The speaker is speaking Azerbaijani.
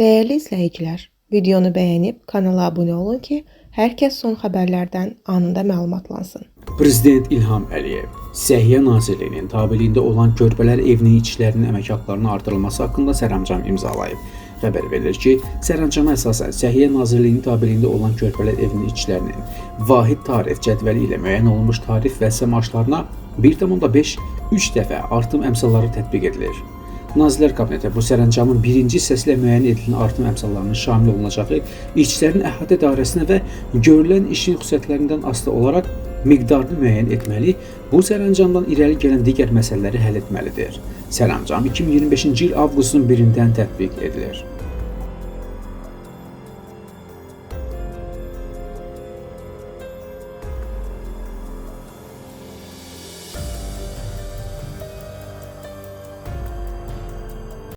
Değerli izləyicilər, videonu bəyənib kanala abunə olun ki, hər kəs son xəbərlərdən anında məlumatlansın. Prezident İlham Əliyev Səhiyyə Nazirliyinin tabeliyində olan körpələr evinin işçilərinin əmək haqqlarının artırılması haqqında sərəncam imzalayıb. Xəbər verilir ki, sərəncama əsasən Səhiyyə Nazirliyinin tabeliyində olan körpələr evinin işçilərinin vahid tarif cədvəli ilə müəyyən olunmuş tarif və hissə maaşlarına 1,5-3 dəfə artım əmsalları tətbiq edilir. Nazirlər Kabineti bu sərəncamın birinci hissəsi ilə müəyyən edilən artım əmsallarının şamil olunacağı, işçilərin əhatə dairəsinə və görülən işin xüsusiyyətlərindən asılı olaraq miqdarını müəyyən etməli, bu sərəncamdan irəli gələn digər məsələləri həll etməlidir. Sərəncam 2025-ci il avqustun 1-dən tətbiq edilir.